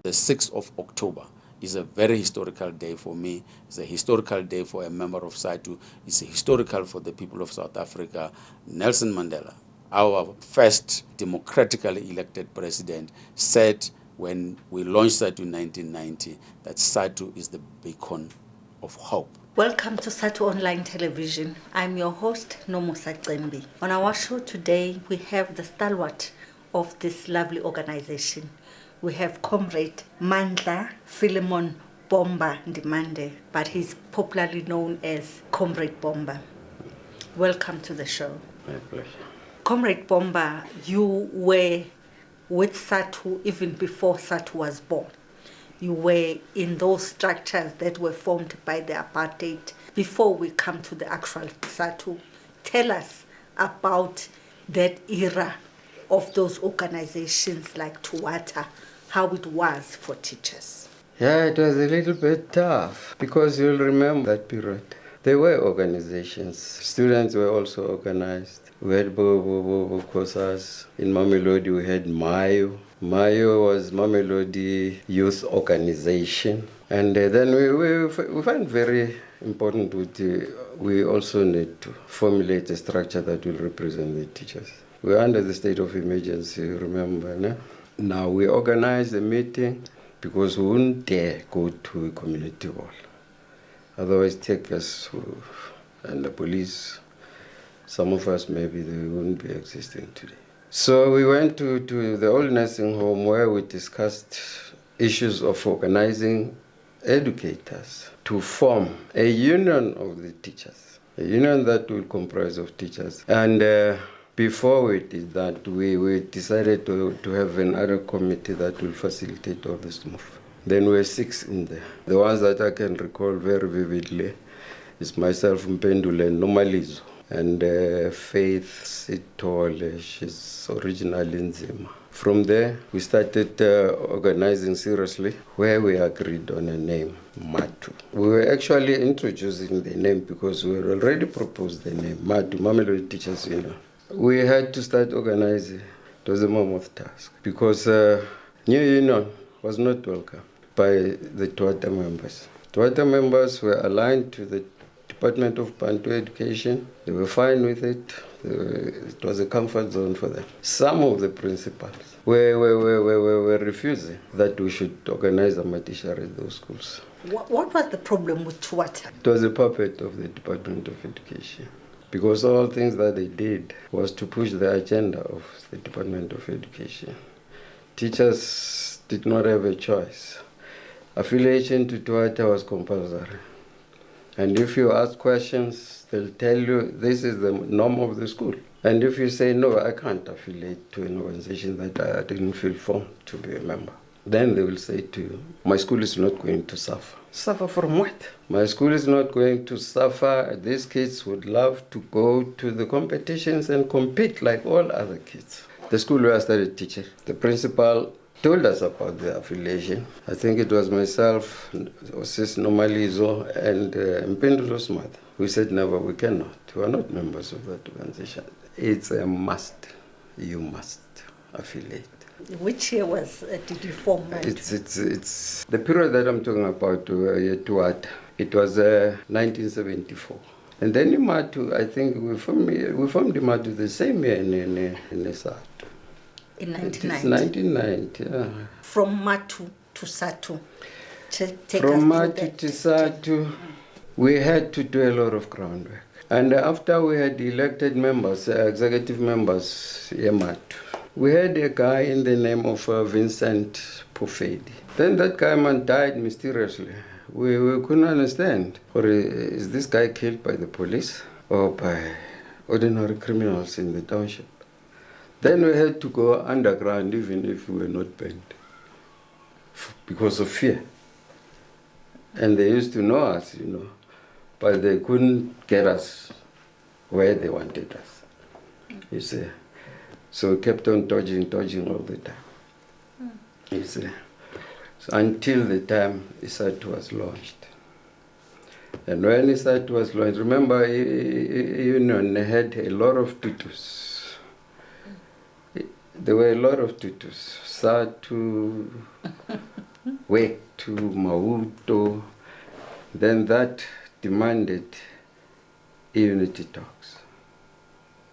The 6th of October is a very historical day for me. It's a historical day for a member of SADTU. It's historical for the people of South Africa. Nelson Mandela, our first democratically elected president, said when we launched SADTU in 1990 that SADTU is the beacon of hope. Welcome to SADTU Online Television. I'm your host, Nomusa Cembi. On our show today, we have the stalwart of this lovely organization. We have Comrade MANDLA Philemon Bomba NZIMANDE, but he's popularly known as Comrade Bomba. Welcome to the show. My pleasure. Comrade Bomba, you were with SADTU even before SADTU was born. You were in those structures that were formed by the apartheid. Before we come to the actual SADTU, tell us about that era of those organizations like Tuata, how it was for teachers. Yeah, it was a little bit tough because you'll remember that period. There were organizations. Students were also organized. We had Bobo Kosas. In Mamelodi we had Mayo. Mayo was Mamelodi Youth Organization. And then we find very important we also need to formulate a structure that will represent the teachers. We're under the state of emergency, remember, no? Now we organized a meeting because we wouldn't dare go to a community hall. Otherwise take us and the police, some of us maybe they wouldn't be existing today. So we went to the old nursing home where we discussed issues of organizing educators to form a union of the teachers, a union that will comprise of teachers. And before we did that, we decided to have another committee that will facilitate all this move. Then we were 6 in there. The ones that I can recall very vividly is myself, Mpendule Nomalizo, and Faith Sitole. She's originally in Zima. From there, we started organizing seriously, where we agreed on a name, MATU. We were actually introducing the name because we had already proposed the name, MATU, Mamelodi Teachers Union. We had to start organizing. It was a mammoth task because new union was not welcome by the Tuata members. Tuata members were aligned to the Department of Bantu Education. They were fine with it. It was a comfort zone for them. Some of the principals were refusing that we should organize a matishare at those schools. What was the problem with Tuata? It was a puppet of the Department of Education. Because all things that they did was to push the agenda of the Department of Education. Teachers did not have a choice. Affiliation to Tuata was compulsory. And if you ask questions, they'll tell you this is the norm of the school. And if you say, no, I can't affiliate to an organization that I didn't feel formed to be a member, then they will say to you, my school is not going to suffer. Suffer from what? My school is not going to suffer. These kids would love to go to the competitions and compete like all other kids. The school where I started teaching, the principal told us about the affiliation. I think it was myself, Sis Nomalizo, and Mpendulo's mother. We said, never, we cannot. We are not members of that organization. It's a must. You must affiliate. Which year did you form that? It's the period that I'm talking about, Tuata. It was 1974. And then Imatu, I think we formed Imatu the same year in SADTU. In 1990? It's 1990, yeah. From MATU to SADTU. From MATU to SADTU, we had to do a lot of groundwork. And after we had elected members, executive members, MATU, we had a guy in the name of Vincent Pofedi. Then that guy man died mysteriously. We couldn't understand. Or is this guy killed by the police or by ordinary criminals in the township? Then we had to go underground even if we were not banned because of fear. And they used to know us, but they couldn't get us where they wanted us, you see. So we kept on dodging all the time, you see. So until the time SADTU was launched. And when SADTU was launched, remember, Union had a lot of tutus. There were a lot of tutus. SADTU, work to Mauto. Then that demanded unity talks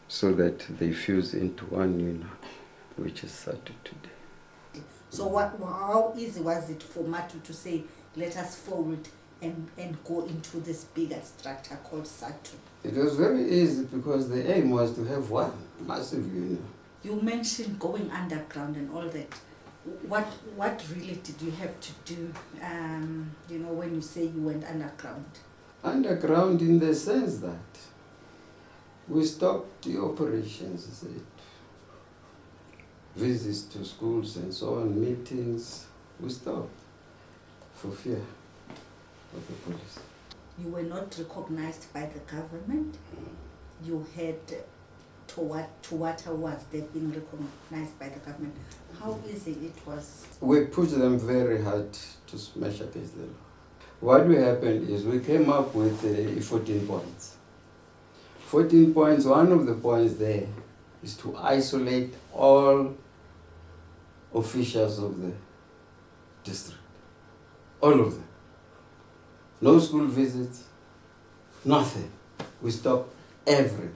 so that they fuse into one union, which is SADTU today. So how easy was it for Matu to say, let us fold and go into this bigger structure called SADTU? It was very easy because the aim was to have one massive union. You mentioned going underground and all that. What really did you have to do, when you say you went underground? Underground in the sense that we stopped the operations, visits to schools and so on, meetings, we stopped for fear of the police. You were not recognized by the government. You had Tuwata was there being recognized by the government. How easy it was? We pushed them very hard to smash against the law. What happened is we came up with 14 points. 14 points, one of the points there is to isolate all officials of the district. All of them. No school visits, nothing. We stopped everything.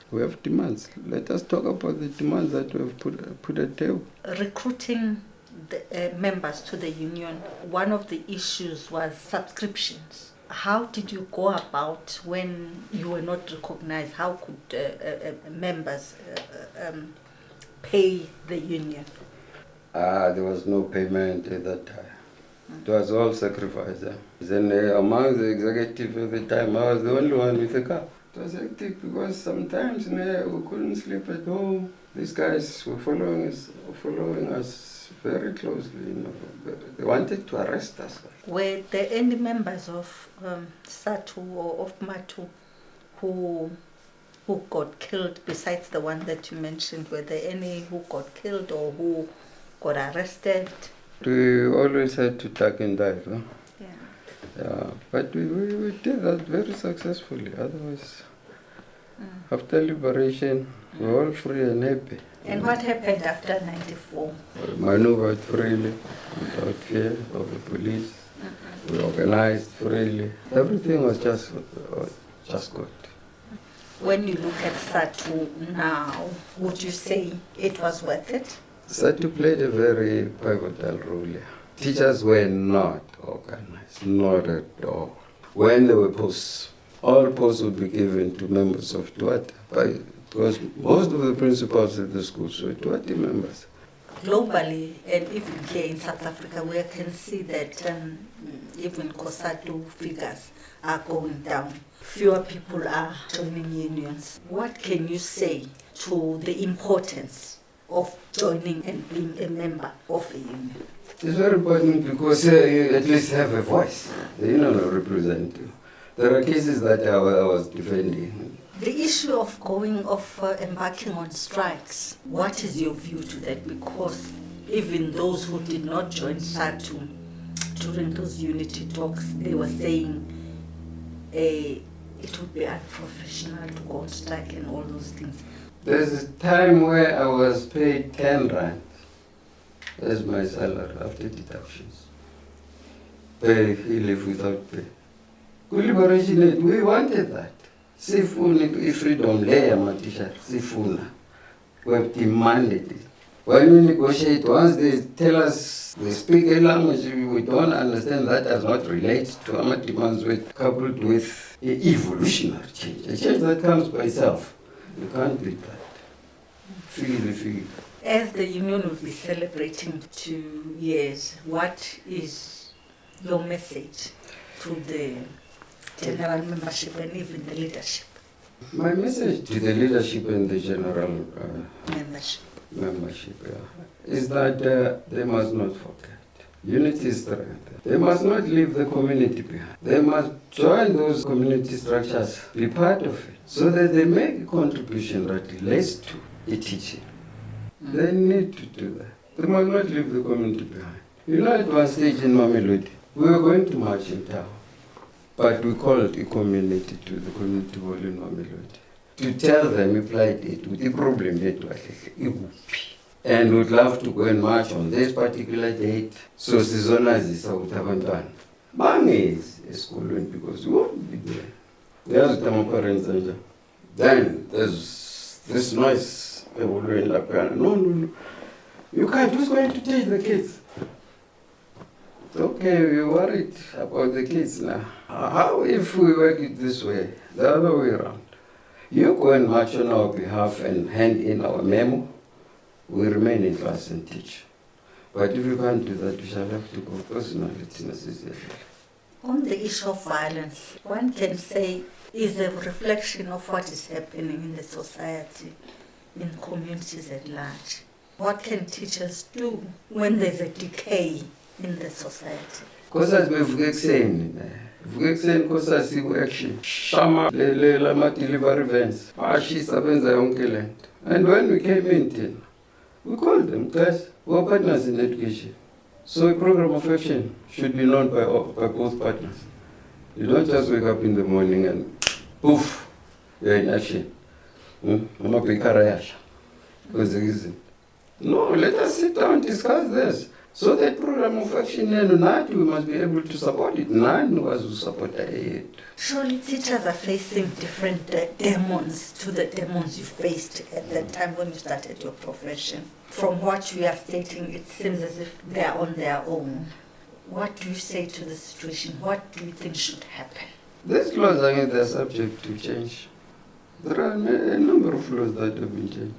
We have demands. Let us talk about the demands that we have put at table. Recruiting the members to the union, one of the issues was subscriptions. How did you go about when you were not recognized? How could members pay the union? There was no payment at that time. It was all sacrifice. Then among the executive at the time, I was the only one with a car. It was hectic because sometimes we couldn't sleep at home. These guys were following us very closely. They wanted to arrest us. Were there any members of SADTU or of Matu who got killed besides the one that you mentioned? Were there any who got killed or who got arrested? We always had to tuck and dive. Huh? Yeah. But we did that very successfully. Otherwise, after liberation, we were all free and happy. And what happened after 94? We maneuvered freely, without fear of the police. We organized freely. Everything was just good. When you look at SADTU now, would you say it was worth it? SADTU played a very pivotal role here. Teachers were not organized, not at all. When there were posts, all posts would be given to members of Tuwata, because most of the principals of the schools were Tuwata members. Globally, and even here in South Africa, we can see that even COSATU figures are going down. Fewer people are joining unions. What can you say to the importance of joining and being a member of a union? It's very important because you at least have a voice. The union will represent you. There are cases that I was defending. The issue of embarking on strikes, what is your view to that? Because even those who did not join SADTU during those unity talks, they were saying it would be unprofessional to go on strike and all those things. There's a time where I was paid 10 rand as my salary after deductions. Pay, he lived without pay. Good liberation, we wanted that. Sifuna freedom layer, my teacher. Sifuna. We have demanded it. When we negotiate, once they tell us they speak a language we don't understand, that does not relate to our demands, coupled with evolutionary change. A change that comes by itself. You can't beat that. Feel. As the union will be celebrating 2 years, what is your message to the general membership and even the leadership? My message to the leadership and the general membership is that they must not forget. Unity is strength. They must not leave the community behind. They must join those community structures, be part of it, so that they make a contribution that relates to the teaching. They need to do that. They must not leave the community behind. You know, at one stage in Mamelodi, we were going to march in town, but we called a community to the community hall in Mamelodi to tell them, applied it with the problem that was and would love to go and march on this particular date. So sizonazisa ukuthi abantwana bangezi esikolweni because we won't be there. There's the parents and then there's this noise. No. You can't. Who's going to teach the kids? Okay, we're worried about the kids now. How if we work it this way, the other way around? You go and march on our behalf and hand in our memo. We remain in class and teach. But if you can't do that, we shall have to go personally. On the issue of violence, one can say is a reflection of what is happening in the society, in communities at large. What can teachers do when there's a decay in the society? Because as we've explained, because as we action, Shama, Lama delivery events, and when we came in, we called them, guys, we're partners in education. So a program of action should be known by both partners. You don't just wake up in the morning and poof, you're in action. Because there isn't. No, let us sit down and discuss this. So that program of action, we must be able to support it. None was to support it. Surely teachers are facing different demons to the demons you faced at that time when you started your profession. From what you are stating, it seems as if they are on their own. What do you say to the situation? What do you think should happen? These laws are subject to change. There are a number of laws that have been changed.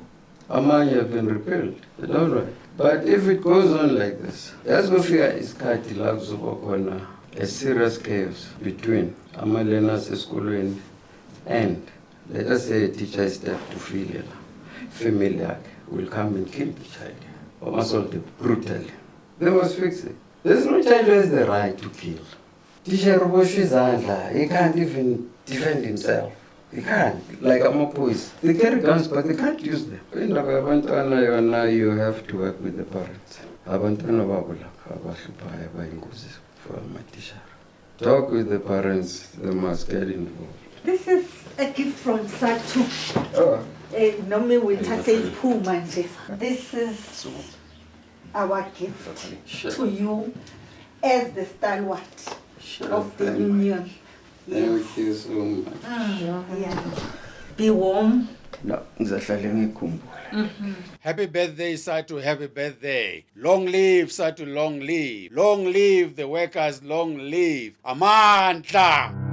Among have been repealed. All right. But if it goes on like this, as we fear is a serious chaos between Amalena's school and let us say a teacher is there to feel family will come and kill the child or assault him brutally. They must fix it. There's no child who has the right to kill. Teacher he can't even defend himself. They can't, like Amapois. They carry guns, but they can't use them. You have to work with the parents. Talk with the parents, they must get involved. This is a gift from SADTU. Oh. Nomi winter says Puma. This is our gift to you as the stalwart of the union. Thank you so much. Yeah. Be warm. No, Happy birthday, SADTU, happy birthday. Long live SADTU, long live. Long live the workers, long live. Amandla.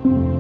you.